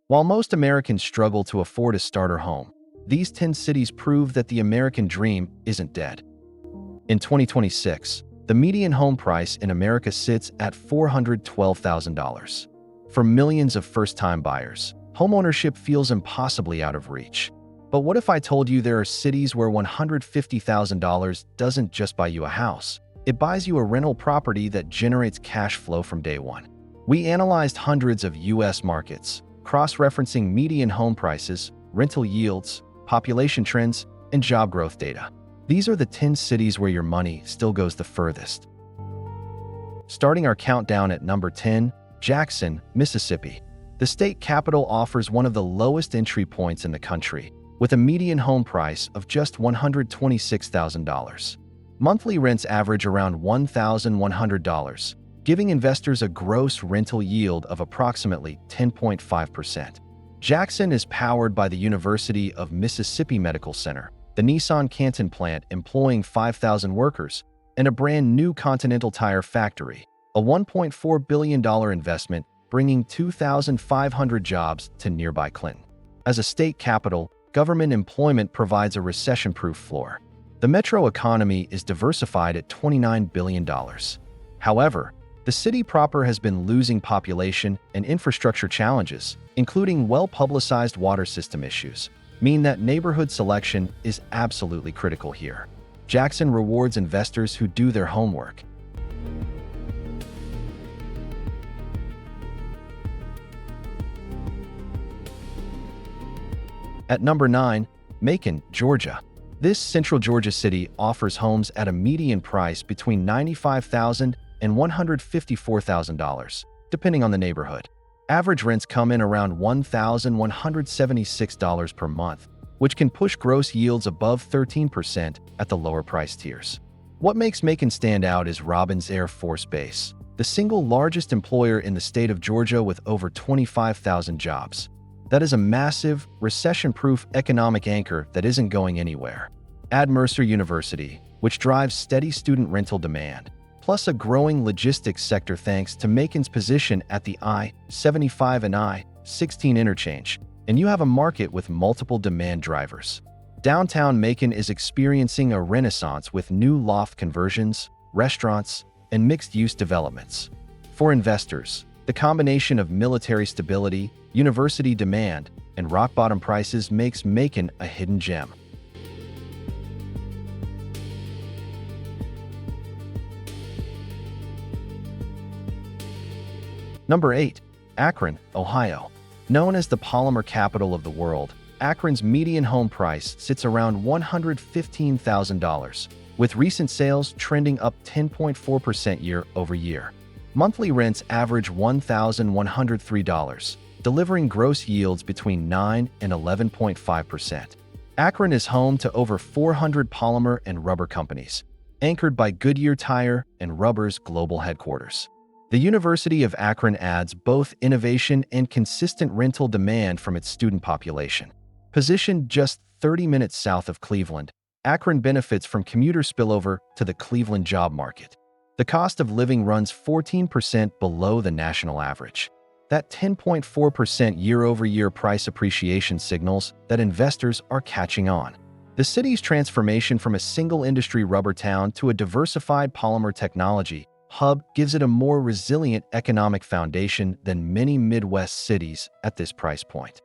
While most Americans struggle to afford a starter home, these 10 cities prove that the American dream isn't dead. In 2026, the median home price in America sits at $412,000. For millions of first-time buyers, homeownership feels impossibly out of reach. But what if I told you there are cities where $150,000 doesn't just buy you a house, it buys you a rental property that generates cash flow from day one? We analyzed hundreds of U.S. markets, cross-referencing median home prices, rental yields, population trends, and job growth data. These are the 10 cities where your money still goes the furthest. Starting our countdown at number 10, Jackson, Mississippi. The state capital offers one of the lowest entry points in the country, with a median home price of just $126,000. Monthly rents average around $1,100, giving investors a gross rental yield of approximately 10.5%. Jackson is powered by the University of Mississippi Medical Center, the Nissan Canton plant employing 5,000 workers, and a brand new Continental Tire factory, a $1.4 billion investment bringing 2,500 jobs to nearby Clinton. As a state capital, government employment provides a recession-proof floor. The metro economy is diversified at $29 billion. However, the city proper has been losing population and infrastructure challenges, including well-publicized water system issues, mean that neighborhood selection is absolutely critical here. Jackson rewards investors who do their homework. At number 9, Macon, Georgia. This central Georgia city offers homes at a median price between $95,000 and $154,000, depending on the neighborhood. Average rents come in around $1,176 per month, which can push gross yields above 13% at the lower price tiers. What makes Macon stand out is Robins Air Force Base, the single largest employer in the state of Georgia with over 25,000 jobs. That is a massive, recession-proof economic anchor that isn't going anywhere. Add Mercer University, which drives steady student rental demand, plus a growing logistics sector thanks to Macon's position at the I-75 and I-16 interchange, and you have a market with multiple demand drivers. Downtown Macon is experiencing a renaissance with new loft conversions, restaurants, and mixed-use developments. For investors, the combination of military stability, university demand, and rock-bottom prices makes Macon a hidden gem. Number 8. Akron, Ohio. Known as the polymer capital of the world, Akron's median home price sits around $115,000, with recent sales trending up 10.4% year-over-year. Monthly rents average $1,103, delivering gross yields between 9 and 11.5%. Akron is home to over 400 polymer and rubber companies, anchored by Goodyear Tire and Rubber's global headquarters. The University of Akron adds both innovation and consistent rental demand from its student population. Positioned just 30 minutes south of Cleveland, Akron benefits from commuter spillover to the Cleveland job market. The cost of living runs 14% below the national average. That 10.4% year-over-year price appreciation signals that investors are catching on. The city's transformation from a single-industry rubber town to a diversified polymer technology hub gives it a more resilient economic foundation than many Midwest cities at this price point.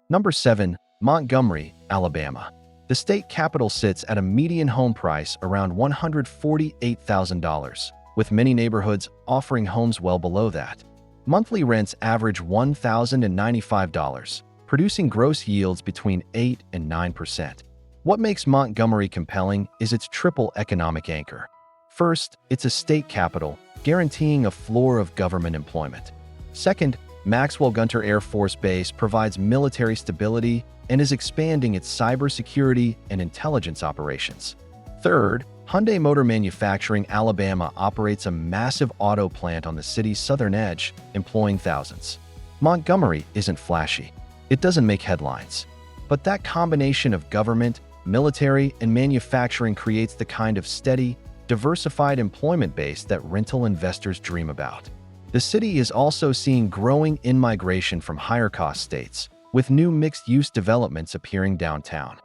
Number 7. Montgomery, Alabama. The state capital sits at a median home price around $148,000, with many neighborhoods offering homes well below that. Monthly rents average $1,095, producing gross yields between 8 and 9%. What makes Montgomery compelling is its triple economic anchor. First, it's a state capital, guaranteeing a floor of government employment. Second, Maxwell Gunter Air Force Base provides military stability and is expanding its cybersecurity and intelligence operations. Third, Hyundai Motor Manufacturing Alabama operates a massive auto plant on the city's southern edge, employing thousands. Montgomery isn't flashy. It doesn't make headlines. But that combination of government, military, and manufacturing creates the kind of steady, diversified employment base that rental investors dream about. The city is also seeing growing in-migration from higher-cost states, with new mixed-use developments appearing downtown.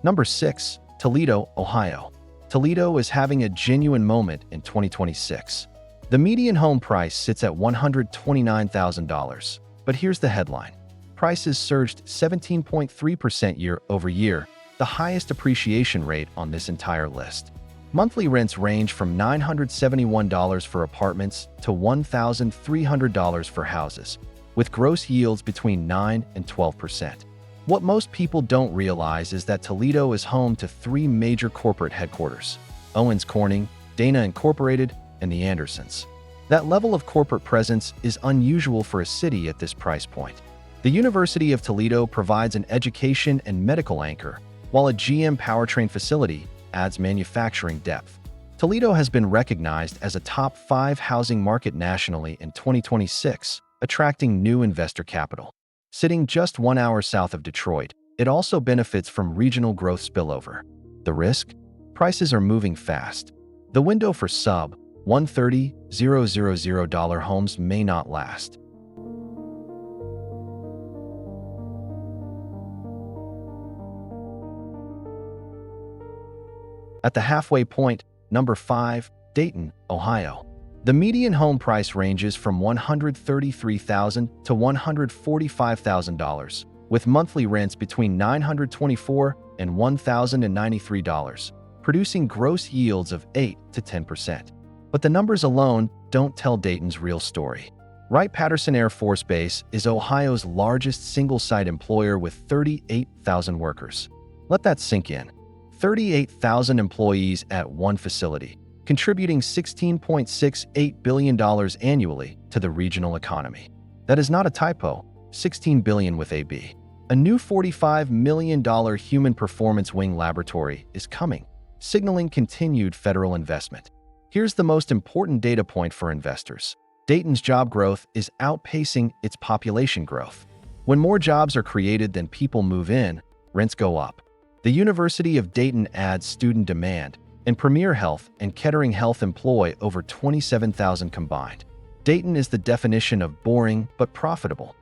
Number 6. Toledo, Ohio. Toledo is having a genuine moment in 2026. The median home price sits at $129,000, but here's the headline. Prices surged 17.3% year over year, the highest appreciation rate on this entire list. Monthly rents range from $971 for apartments to $1,300 for houses, with gross yields between 9 and 12%. What most people don't realize is that Toledo is home to 3 major corporate headquarters: Owens Corning, Dana Incorporated, and the Andersons. That level of corporate presence is unusual for a city at this price point. The University of Toledo provides an education and medical anchor, while a GM powertrain facility adds manufacturing depth. Toledo has been recognized as a top 5 housing market nationally in 2026, attracting new investor capital. Sitting just 1 hour south of Detroit, it also benefits from regional growth spillover. The risk? Prices are moving fast. The window for sub-$130,000 homes may not last. At the halfway point, number 5, Dayton, Ohio. The median home price ranges from $133,000 to $145,000, with monthly rents between $924 and $1,093, producing gross yields of 8 to 10%. But the numbers alone don't tell Dayton's real story. Wright-Patterson Air Force Base is Ohio's largest single-site employer with 38,000 workers. Let that sink in. 38,000 employees at one facility, contributing $16.68 billion annually to the regional economy. That is not a typo, $16 billion with a B. A new $45 million human performance wing laboratory is coming, signaling continued federal investment. Here's the most important data point for investors. Dayton's job growth is outpacing its population growth. When more jobs are created than people move in, rents go up. The University of Dayton adds student demand, and Premier Health and Kettering Health employ over 27,000 combined. Dayton is the definition of boring but profitable.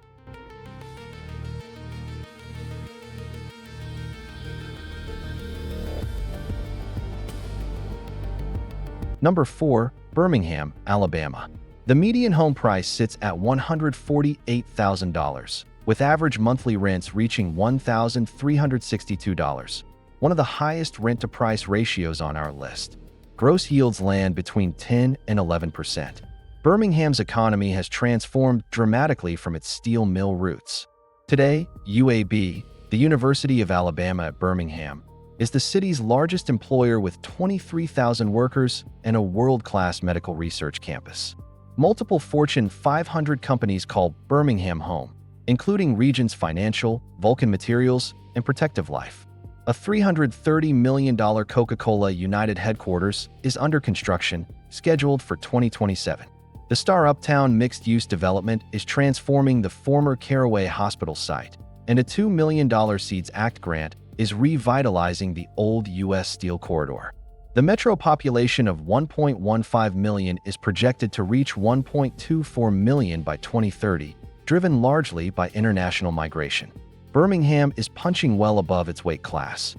Number 4, Birmingham, Alabama. The median home price sits at $148,000, with average monthly rents reaching $1,362, one of the highest rent-to-price ratios on our list. Gross yields land between 10 and 11%. Birmingham's economy has transformed dramatically from its steel mill roots. Today, UAB, the University of Alabama at Birmingham, is the city's largest employer with 23,000 workers and a world-class medical research campus. Multiple Fortune 500 companies call Birmingham home, including Regions Financial, Vulcan Materials, and Protective Life. A $330 million Coca-Cola United headquarters is under construction, scheduled for 2027. The Star Uptown mixed-use development is transforming the former Caraway Hospital site, and a $2 million SEEDS Act grant is revitalizing the old U.S. Steel Corridor. The metro population of 1.15 million is projected to reach 1.24 million by 2030, driven largely by international migration. Birmingham is punching well above its weight class.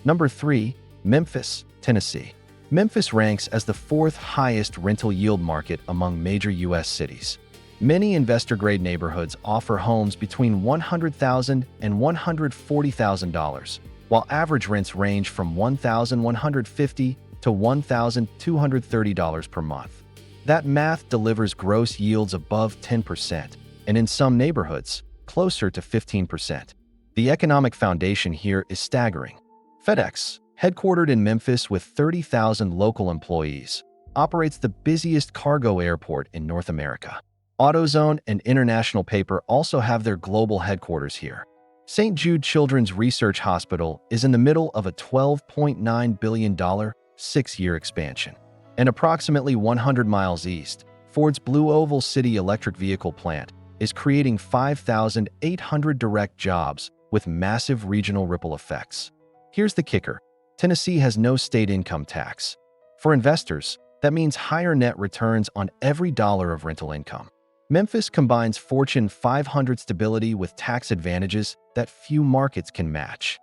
Number 3, Memphis, Tennessee. Memphis ranks as the 4th highest rental yield market among major U.S. cities. Many investor-grade neighborhoods offer homes between $100,000 and $140,000, while average rents range from $1,150 to $1,230 per month. That math delivers gross yields above 10%, and in some neighborhoods, closer to 15%. The economic foundation here is staggering. FedEx, headquartered in Memphis with 30,000 local employees, operates the busiest cargo airport in North America. AutoZone and International Paper also have their global headquarters here. St. Jude Children's Research Hospital is in the middle of a $12.9 billion six-year expansion. And approximately 100 miles east, Ford's Blue Oval City electric vehicle plant is creating 5,800 direct jobs with massive regional ripple effects. Here's the kicker. Tennessee has no state income tax. For investors, that means higher net returns on every dollar of rental income. Memphis combines Fortune 500 stability with tax advantages that few markets can match.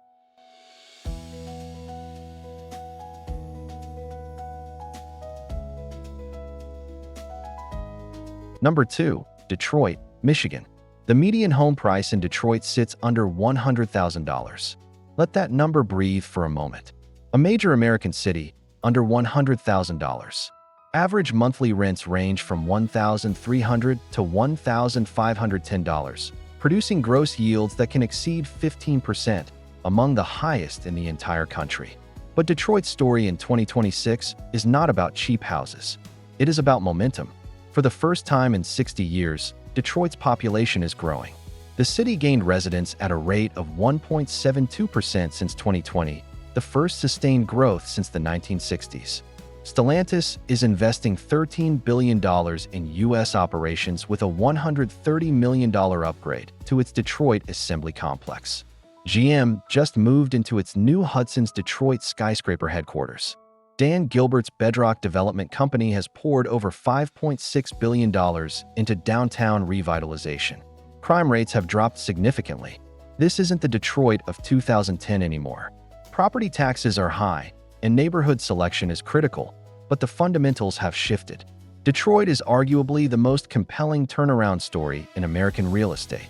Number 2. Detroit, Michigan. The median home price in Detroit sits under $100,000. Let that number breathe for a moment. A major American city, under $100,000. Average monthly rents range from $1,300 to $1,510, producing gross yields that can exceed 15%, among the highest in the entire country. But Detroit's story in 2026 is not about cheap houses. It is about momentum. For the first time in 60 years, Detroit's population is growing. The city gained residents at a rate of 1.72% since 2020, the first sustained growth since the 1960s. Stellantis is investing $13 billion in U.S. operations with a $130 million upgrade to its Detroit assembly complex. GM just moved into its new Hudson's Detroit skyscraper headquarters. Dan Gilbert's Bedrock Development Company has poured over $5.6 billion into downtown revitalization. Crime rates have dropped significantly. This isn't the Detroit of 2010 anymore. Property taxes are high, and neighborhood selection is critical, but the fundamentals have shifted. Detroit is arguably the most compelling turnaround story in American real estate.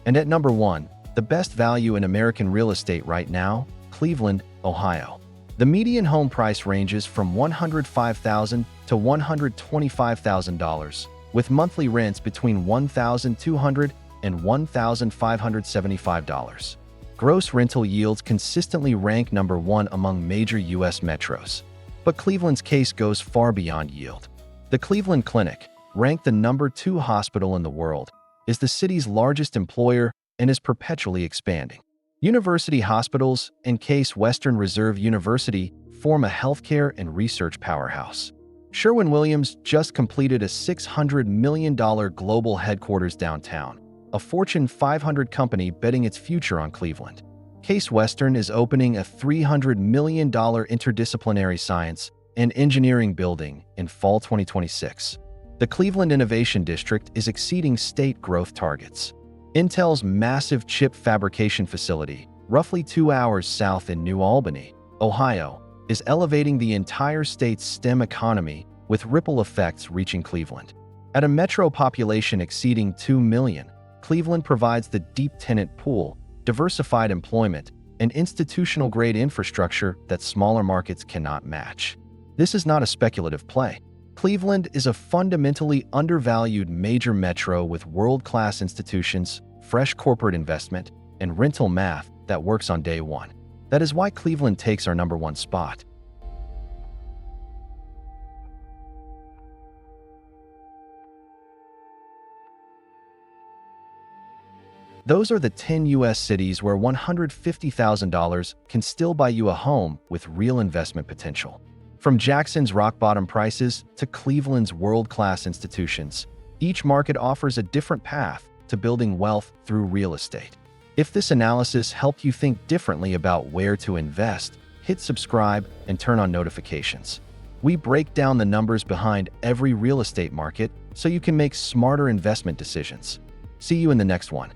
And at number 1, the best value in American real estate right now, Cleveland, Ohio. The median home price ranges from $105,000 to $125,000, with monthly rents between $1,200 and $1,575. Gross rental yields consistently rank number 1 among major U.S. metros. But Cleveland's case goes far beyond yield. The Cleveland Clinic, ranked the number 2 hospital in the world, is the city's largest employer and is perpetually expanding. University hospitals and Case Western Reserve University form a healthcare and research powerhouse. Sherwin-Williams just completed a $600 million global headquarters downtown, a Fortune 500 company betting its future on Cleveland. Case Western is opening a $300 million interdisciplinary science and engineering building in fall 2026. The Cleveland Innovation District is exceeding state growth targets. Intel's massive chip fabrication facility, roughly 2 hours south in New Albany, Ohio, is elevating the entire state's STEM economy with ripple effects reaching Cleveland. At a metro population exceeding 2 million, Cleveland provides the deep tenant pool, diversified employment, and institutional-grade infrastructure that smaller markets cannot match. This is not a speculative play. Cleveland is a fundamentally undervalued major metro with world-class institutions, fresh corporate investment, and rental math that works on day one. That is why Cleveland takes our number 1 spot. Those are the 10 U.S. cities where $150,000 can still buy you a home with real investment potential. From Jackson's rock-bottom prices to Cleveland's world-class institutions, each market offers a different path to building wealth through real estate. If this analysis helped you think differently about where to invest, hit subscribe and turn on notifications. We break down the numbers behind every real estate market so you can make smarter investment decisions. See you in the next one.